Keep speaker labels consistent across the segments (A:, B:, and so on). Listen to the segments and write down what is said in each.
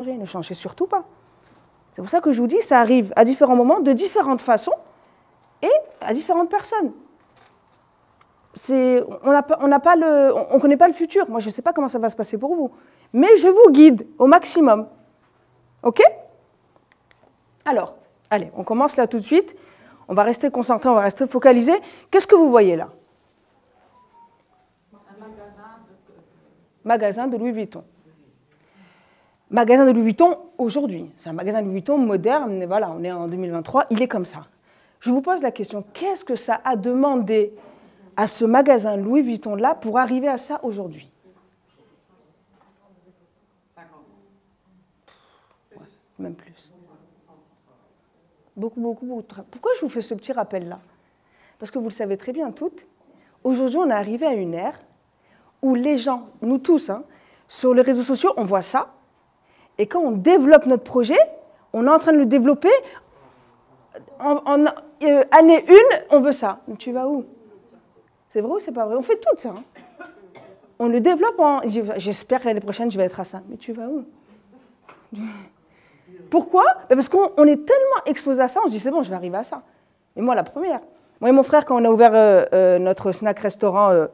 A: Ne changez surtout pas. C'est pour ça que je vous dis, ça arrive à différents moments, de différentes façons et à différentes personnes. On ne connaît pas le futur. Moi, je ne sais pas comment ça va se passer pour vous. Mais je vous guide au maximum. OK? Alors, allez, on commence là tout de suite. On va rester concentré, on va rester focalisé. Qu'est-ce que vous voyez là? Magasin de Louis Vuitton. Magasin de Louis Vuitton aujourd'hui. C'est un magasin de Louis Vuitton moderne. Voilà, on est en 2023. Il est comme ça. Je vous pose la question, qu'est-ce que ça a demandé à ce magasin Louis Vuitton-là pour arriver à ça aujourd'hui? Ouais, même plus. Beaucoup. Pourquoi je vous fais ce petit rappel-là? Parce que vous le savez très bien toutes, aujourd'hui on est arrivé à une ère où les gens, nous tous, hein, sur les réseaux sociaux, on voit ça, et quand on développe notre projet, on est en train de le développer, année 1, on veut ça. Mais tu vas où? C'est vrai ou c'est pas vrai? On fait tout ça. Hein. On le développe en... J'espère que l'année prochaine, je vais être à ça. Mais tu vas où? Pourquoi? Parce qu'on est tellement exposé à ça, on se dit, c'est bon, je vais arriver à ça. Et moi, la première. Moi et mon frère, quand on a ouvert notre snack-restaurant,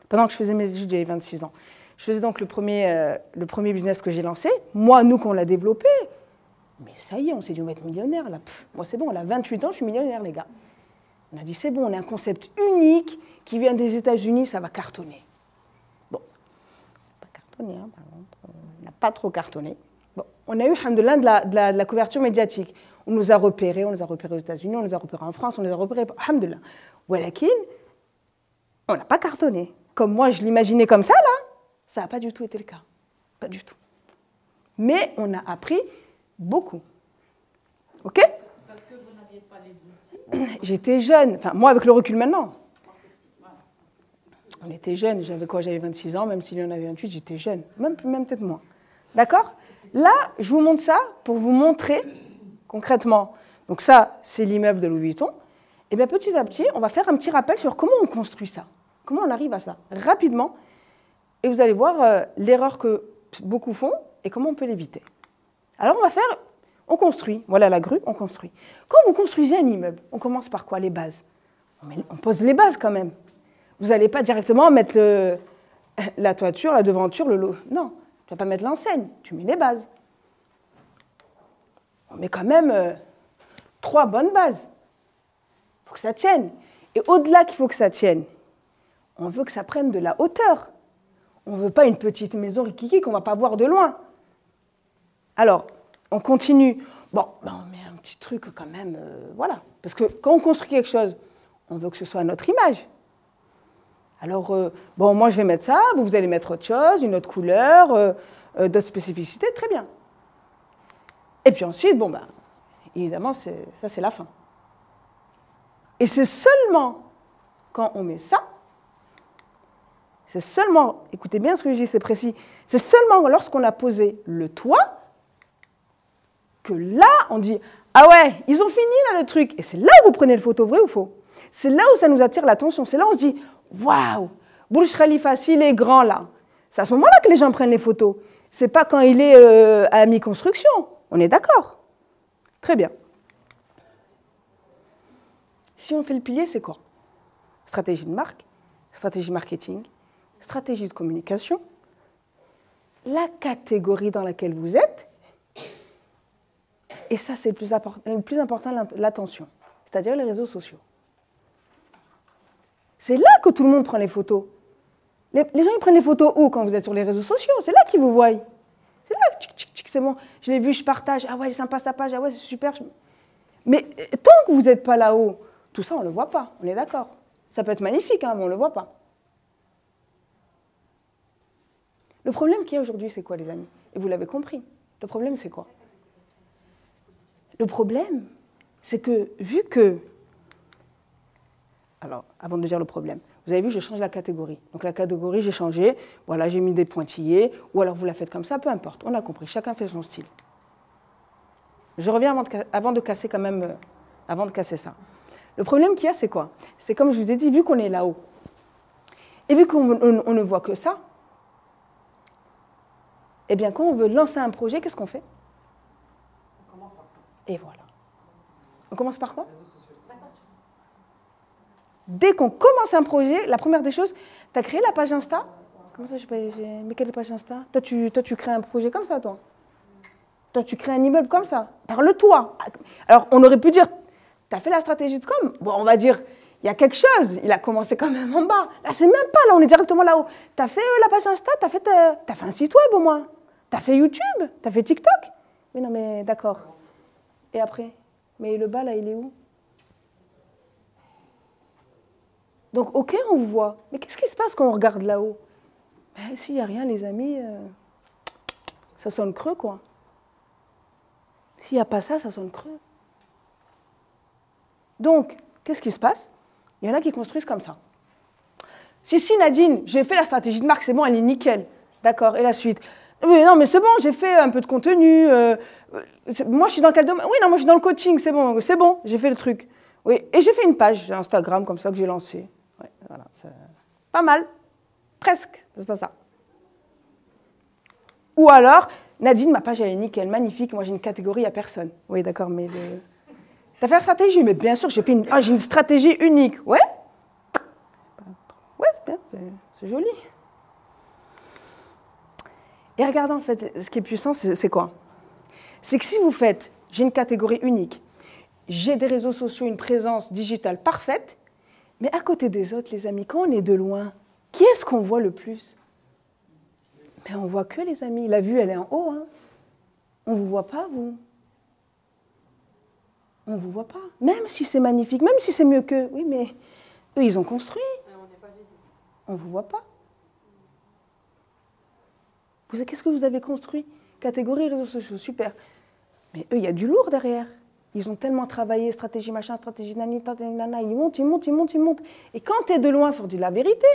A: pendant que je faisais mes études, j'avais 26 ans. Je faisais donc le premier business que j'ai lancé. Moi, nous, qu'on l'a développé. Mais ça y est, on s'est dit, on va être millionnaire, là. Moi, c'est bon, on a 28 ans, je suis millionnaire, les gars. On a dit, c'est bon, on a un concept unique qui vient des États-Unis, ça va cartonner. Bon, pas cartonné, hein, par contre. On n'a pas trop cartonné. Bon, on a eu, alhamdoulilah, de la couverture médiatique. On nous a repérés aux États-Unis, on nous a repérés en France, on nous a repérés, alhamdoulilah. Walakin, on n'a pas cartonné. Comme moi, je l'imaginais comme ça, là, ça n'a pas du tout été le cas. Pas du tout. Mais on a appris beaucoup. OK?
B: Parce que vous n'aviez pas les outils.
A: J'étais jeune. Enfin, moi, avec le recul maintenant. On était jeunes. J'avais quoi? J'avais 26 ans. Même s'il y en avait 28, j'étais jeune. Même peut-être moins. D'accord? Là, je vous montre ça pour vous montrer concrètement. Donc ça, c'est l'immeuble de Louis Vuitton. Et bien, petit à petit, on va faire un petit rappel sur comment on construit ça. Comment on arrive à ça? Rapidement. Et vous allez voir l'erreur que beaucoup font et comment on peut l'éviter. Alors, on construit. Voilà la grue, on construit. Quand vous construisez un immeuble, on commence par quoi? Les bases. On pose les bases quand même. Vous n'allez pas directement mettre la toiture, la devanture, le lot. Non, tu ne vas pas mettre l'enseigne, tu mets les bases. On met quand même 3 bonnes bases. Il faut que ça tienne. Et au-delà qu'il faut que ça tienne, on veut que ça prenne de la hauteur. On ne veut pas une petite maison rikiki qu'on ne va pas voir de loin. Alors, on continue. Bon, ben on met un petit truc quand même, voilà. Parce que quand on construit quelque chose, on veut que ce soit à notre image. Alors, bon, moi je vais mettre ça, vous allez mettre autre chose, une autre couleur, d'autres spécificités, très bien. Et puis ensuite, bon, ben, évidemment, ça c'est la fin. Et c'est seulement quand on met ça, c'est seulement, écoutez bien ce que je dis, c'est précis, c'est seulement lorsqu'on a posé le toit que là, on dit « Ah ouais, ils ont fini là le truc !» Et c'est là où vous prenez le photo, vrai ou faux? C'est là où ça nous attire l'attention, c'est là où on se dit « Waouh, Burj Khalifa, s'il est grand là !» C'est à ce moment-là que les gens prennent les photos. C'est pas quand il est à la mi-construction. On est d'accord? Très bien. Si on fait le pilier, c'est quoi? Stratégie de marque, stratégie marketing, stratégie de communication, la catégorie dans laquelle vous êtes, et ça c'est le plus important, l'attention, c'est-à-dire les réseaux sociaux. C'est là que tout le monde prend les photos. Les gens ils prennent les photos où quand vous êtes sur les réseaux sociaux? C'est là qu'ils vous voient. C'est là, c'est bon, je l'ai vu, je partage, ah ouais, elle est sympa sa page, ah ouais, c'est super. Mais tant que vous n'êtes pas là-haut, tout ça on ne le voit pas, on est d'accord. Ça peut être magnifique, hein, mais on ne le voit pas. Le problème qu'il y a aujourd'hui, c'est quoi, les amis? Et vous l'avez compris. Le problème, c'est quoi? Le problème, c'est que, vu que... Alors, avant de dire le problème, vous avez vu, je change la catégorie. Donc, la catégorie, j'ai changé. Voilà, j'ai mis des pointillés. Ou alors, vous la faites comme ça, peu importe. On a compris. Chacun fait son style. Je reviens avant de casser quand même... avant de casser ça. Le problème qu'il y a, c'est quoi? C'est comme je vous ai dit, vu qu'on est là-haut, et vu qu'on ne voit que ça, Eh bien, quand on veut lancer un projet, qu'est-ce qu'on fait?
B: On commence par ça.
A: Et voilà. On commence par quoi? Dès qu'on commence un projet, la première des choses, tu as créé la page Insta? Comment ça, mais quelle page Insta? Toi, tu crées un projet comme ça, toi? Toi, tu crées un immeuble comme ça? Parle-toi. Alors, on aurait pu dire, tu as fait la stratégie de com? Bon, on va dire, il y a quelque chose. Il a commencé quand même en bas. Là, c'est même pas, là, on est directement là-haut. Tu as fait la page Insta? Tu as fait un site web au moins? Tu as fait YouTube? Tu as fait TikTok? Oui, non, mais d'accord. Et après? Mais le bas, là, il est où? Donc, ok, on vous voit. Mais qu'est-ce qui se passe quand on regarde là-haut? Ben, s'il n'y a rien, les amis, ça sonne creux, quoi. S'il n'y a pas ça, ça sonne creux. Donc, qu'est-ce qui se passe? Il y en a qui construisent comme ça. Si, Nadine, j'ai fait la stratégie de marque, c'est bon, elle est nickel. D'accord, et la suite? Mais non, mais c'est bon, j'ai fait un peu de contenu. Moi, je suis dans quel domaine? Oui, non, moi, je suis dans le coaching, c'est bon, j'ai fait le truc. Oui, et j'ai fait une page Instagram comme ça que j'ai lancée. Ouais, voilà, c'est pas mal. Presque, c'est pas ça. Ou alors, Nadine, ma page, elle est nickel, magnifique. Moi, j'ai une catégorie à personne. Oui, d'accord, mais t'as fait la stratégie? Mais bien sûr, j'ai une stratégie unique. Ouais? Ouais, c'est bien, c'est joli. Et regardez, en fait, ce qui est puissant, c'est quoi? C'est que si vous faites, j'ai une catégorie unique, j'ai des réseaux sociaux, une présence digitale parfaite, mais à côté des autres, les amis, quand on est de loin, qui est-ce qu'on voit le plus? Mais on ne voit que les amis. La vue, elle est en haut. Hein. On ne vous voit pas, vous. On ne vous voit pas. Même si c'est magnifique, même si c'est mieux qu'eux. Oui, mais eux, ils ont construit. On ne vous voit pas. Qu'est-ce que vous avez construit? Catégorie réseaux sociaux, super. Mais eux, il y a du lourd derrière. Ils ont tellement travaillé, stratégie machin, stratégie nani, nana, ils montent. Et quand tu es de loin, il faut dire la vérité.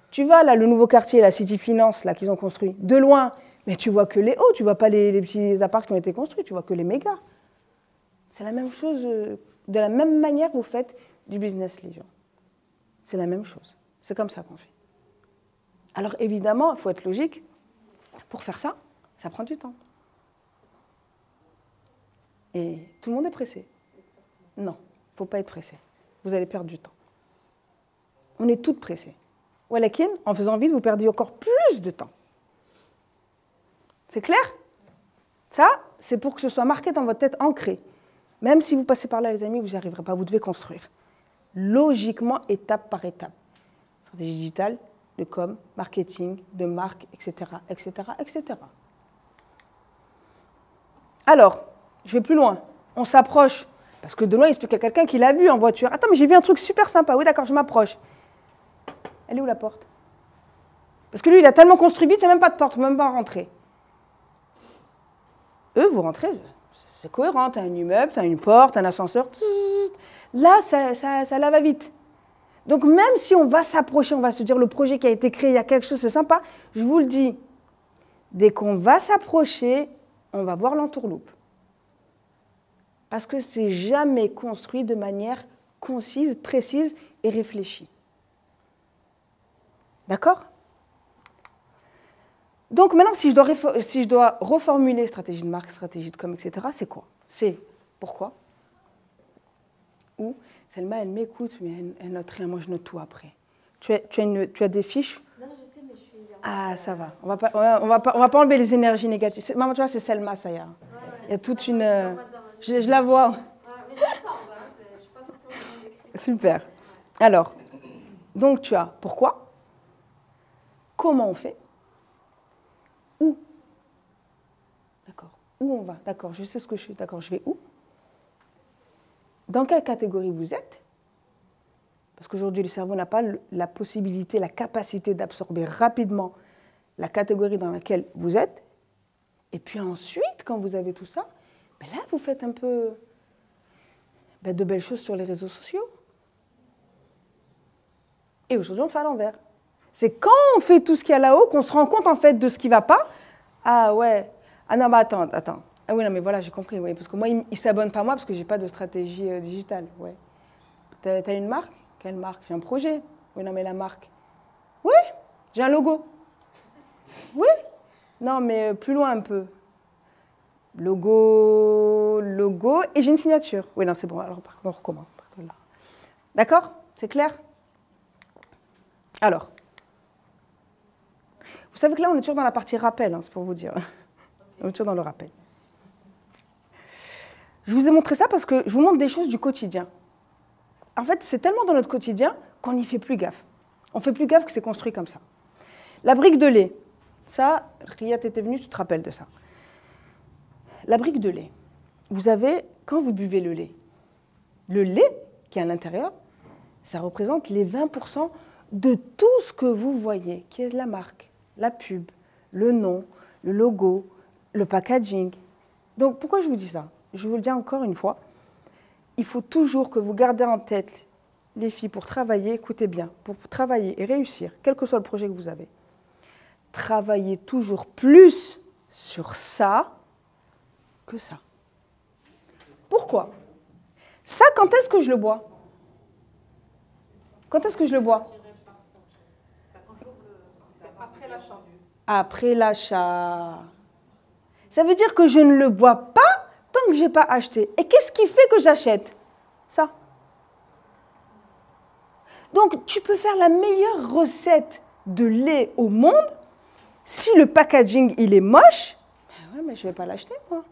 A: Tu vas là, le nouveau quartier, la City Finance, là, qu'ils ont construit, de loin, mais tu vois que les hauts, tu vois pas les petits apparts qui ont été construits, tu vois que les mégas. C'est la même chose, de la même manière vous faites du business, les gens. C'est la même chose. C'est comme ça qu'on fait. Alors évidemment, il faut être logique. Pour faire ça, ça prend du temps. Et tout le monde est pressé. Non, il ne faut pas être pressé. Vous allez perdre du temps. On est toutes pressées. Walakin, en faisant vite, vous perdez encore plus de temps. C'est clair? Ça, c'est pour que ce soit marqué dans votre tête, ancré. Même si vous passez par là, les amis, vous n'y arriverez pas. Vous devez construire. Logiquement, étape par étape. Stratégie digitale, de com, marketing, de marque, etc., etc., etc. Alors, je vais plus loin. On s'approche. Parce que de loin, il explique à quelqu'un qui l'a vu en voiture. Attends, mais j'ai vu un truc super sympa. Oui, d'accord, je m'approche. Elle est où la porte? Parce que lui, il a tellement construit vite, il n'y a même pas de porte, même pas rentrer. Eux, vous rentrez, c'est cohérent. Tu as un immeuble, tu as une porte, un ascenseur. Là, ça va vite. Donc même si on va s'approcher, on va se dire le projet qui a été créé, il y a quelque chose, c'est sympa, je vous le dis, dès qu'on va s'approcher, on va voir l'entourloupe. Parce que c'est jamais construit de manière concise, précise et réfléchie. D'accord? Donc maintenant, si je dois reformuler stratégie de marque, stratégie de com, etc., c'est quoi? C'est pourquoi? Ou Selma, elle m'écoute, mais elle note rien. Moi, je note tout après. Tu as des fiches?
C: Non, je sais, mais je suis...
A: Ah, ça va. On va pas enlever les énergies négatives. Maman, tu vois, c'est Selma, ça y est. Il y a toute une... Je la vois.
C: Mais je le sens, je ne suis pas forcément écrire.
A: Super. Alors, donc tu as pourquoi? Comment on fait? Où? D'accord. Où on va? D'accord, je sais ce que je suis. D'accord, je vais où? Dans quelle catégorie vous êtes? Parce qu'aujourd'hui, le cerveau n'a pas la possibilité, la capacité d'absorber rapidement la catégorie dans laquelle vous êtes. Et puis ensuite, quand vous avez tout ça, ben là, vous faites un peu de belles choses sur les réseaux sociaux. Et aujourd'hui, on fait à l'envers. C'est quand on fait tout ce qu'il y a là-haut qu'on se rend compte en fait de ce qui ne va pas. Ah ouais, ah non, bah attends. Ah oui, non, mais voilà, j'ai compris, oui, parce que moi, il ne s'abonne pas moi parce que je n'ai pas de stratégie digitale. Ouais. T'as une marque? Quelle marque? J'ai un projet. Oui, non, mais la marque. Oui, j'ai un logo. Oui, Non, mais plus loin un peu. Logo, logo, et j'ai une signature. Oui, non, c'est bon, alors par contre, on recommence. D'accord? C'est clair? Alors, vous savez que là, on est toujours dans la partie rappel, hein, c'est pour vous dire. On est toujours dans le rappel. Je vous ai montré ça parce que je vous montre des choses du quotidien. En fait, c'est tellement dans notre quotidien qu'on n'y fait plus gaffe. On ne fait plus gaffe que c'est construit comme ça. La brique de lait, ça, Riyad était venu, tu te rappelles de ça. La brique de lait, vous avez, quand vous buvez le lait qui est à l'intérieur, ça représente les 20% de tout ce que vous voyez, qui est la marque, la pub, le nom, le logo, le packaging. Donc, pourquoi je vous dis ça? Je vous le dis encore une fois. Il faut toujours que vous gardez en tête, les filles, pour travailler, écoutez bien, pour travailler et réussir, quel que soit le projet que vous avez, travaillez toujours plus sur ça que ça. Pourquoi? Ça, quand est-ce que je le bois? Quand est-ce que je le bois?
B: Après l'achat.
A: Après l'achat. Ça veut dire que je ne le bois pas tant que je n'ai pas acheté. Et qu'est-ce qui fait que j'achète? Ça. Donc, tu peux faire la meilleure recette de lait au monde. Si le packaging, il est moche, ben ouais, mais je ne vais pas l'acheter, moi.